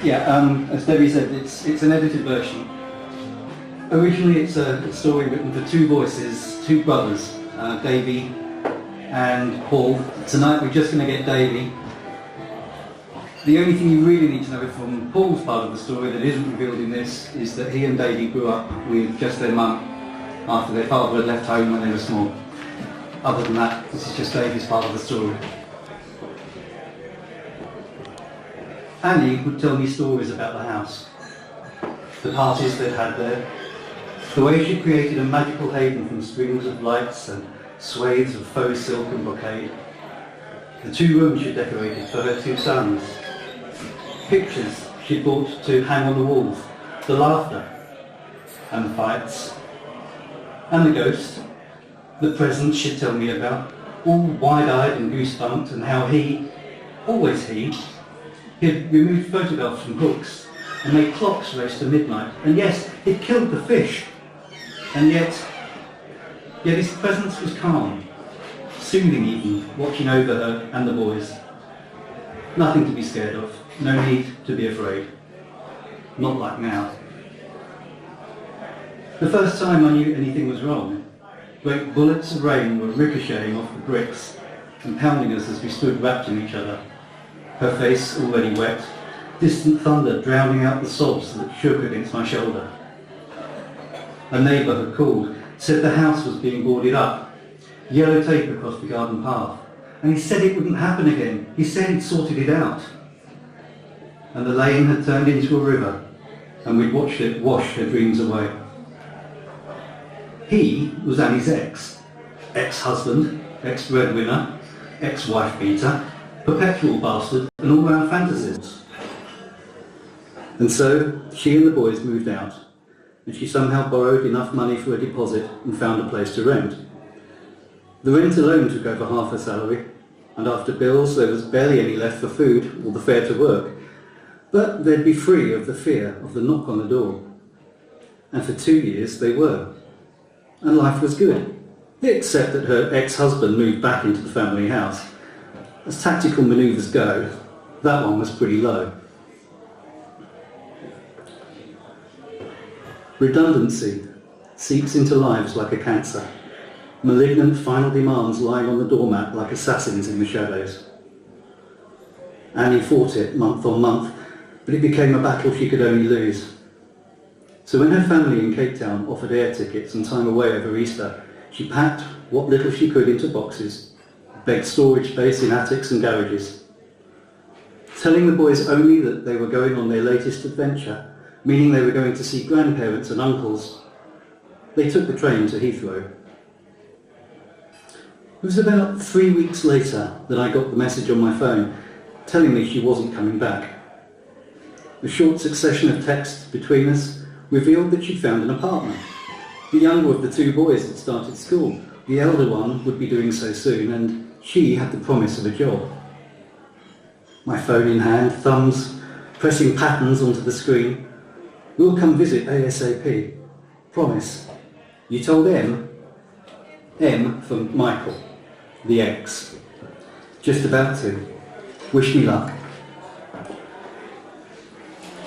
Yeah, as Debbie said, it's an edited version. Originally it's a story written for two voices, two brothers, Davy and Paul. Tonight we're just going to get Davy. The only thing you really need to know from Paul's part of the story that isn't revealed in this is that he and Davy grew up with just their mum after their father had left home when they were small. Other than that, this is just Davy's part of the story. Annie would tell me stories about the house, the parties they'd had there, the way she created a magical haven from strings of lights and swathes of faux silk and brocade, the two rooms she decorated for her two sons, pictures she bought to hang on the walls, the laughter and the fights, and the ghost, the presents she'd tell me about, all wide-eyed and goosebumped, and how he, always he had removed photographs from books and made clocks race to midnight. And yes, he'd killed the fish. And yet his presence was calm, soothing even, watching over her and the boys. Nothing to be scared of, no need to be afraid. Not like now. The first time I knew anything was wrong, great bullets of rain were ricocheting off the bricks and pounding us as we stood wrapped in each other. Her face already wet, distant thunder drowning out the sobs that shook against my shoulder. A neighbour had called, said the house was being boarded up, yellow tape across the garden path, and he said it wouldn't happen again. He said he'd sorted it out. And the lane had turned into a river, and we'd watched it wash her dreams away. He was Annie's ex-husband, ex-breadwinner, ex-wife beater, perpetual bastard, and all-round fantasies. And so she and the boys moved out, and she somehow borrowed enough money for a deposit and found a place to rent. The rent alone took over half her salary, and after bills there was barely any left for food or the fare to work, but they'd be free of the fear of the knock on the door. And for 2 years they were, and life was good, except that her ex-husband moved back into the family house. As tactical manoeuvres go, that one was pretty low. Redundancy seeps into lives like a cancer. Malignant final demands lying on the doormat like assassins in the shadows. Annie fought it month on month, but it became a battle she could only lose. So when her family in Cape Town offered air tickets and time away over Easter, she packed what little she could into boxes, begged storage space in attics and garages. Telling the boys only that they were going on their latest adventure, meaning they were going to see grandparents and uncles, they took the train to Heathrow. It was about 3 weeks later that I got the message on my phone telling me she wasn't coming back. A short succession of texts between us revealed that she'd found an apartment. The younger of the two boys had started school. The elder one would be doing so soon, and she had the promise of a job. My phone in hand, thumbs pressing patterns onto the screen. We'll come visit ASAP. Promise. You told M? M for Michael, the ex. Just about to. Wish me luck.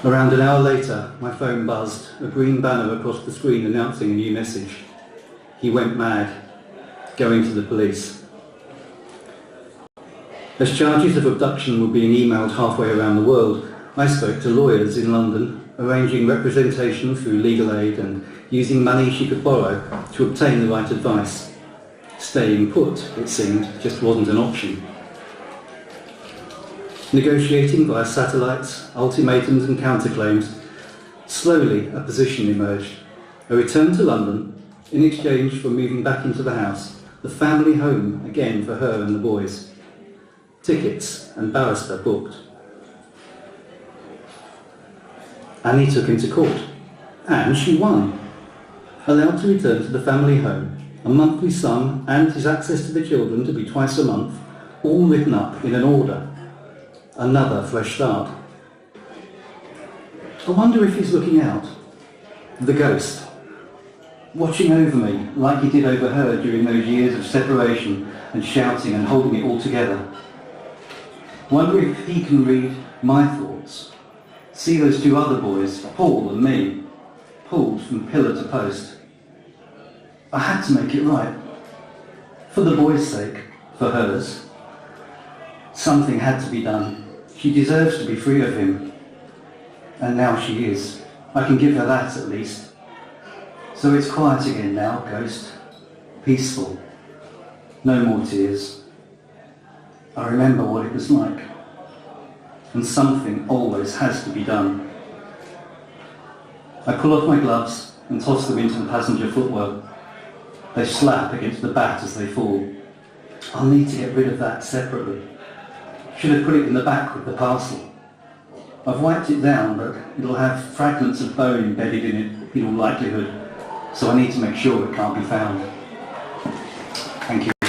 Around an hour later, my phone buzzed, a green banner across the screen announcing a new message. He went mad, going to the police. As charges of abduction were being emailed halfway around the world, I spoke to lawyers in London, arranging representation through legal aid and using money she could borrow to obtain the right advice. Staying put, it seemed, just wasn't an option. Negotiating via satellites, ultimatums and counterclaims, slowly a position emerged. A return to London in exchange for moving back into the house, the family home again for her and the boys. Tickets and barrister booked. Annie took him to court, and she won. Allowed to return to the family home, a monthly sum and his access to the children to be twice a month, all written up in an order. Another fresh start. I wonder if he's looking out. The ghost, watching over me like he did over her during those years of separation and shouting and holding it all together. Wonder if he can read my thoughts See those two other boys, Paul and me, pulled from pillar to post. I had to make it right. For the boy's sake, for hers. Something had to be done. She deserves to be free of him. And now she is. I can give her that at least. So it's quiet again now, Ghost. Peaceful. No more tears. I remember what it was like. And something always has to be done. I pull off my gloves and toss them into the passenger footwell. They slap against the bat as they fall. I'll need to get rid of that separately. Should have put it in the back with the parcel. I've wiped it down, but it'll have fragments of bone embedded in it in all likelihood, so I need to make sure it can't be found. Thank you.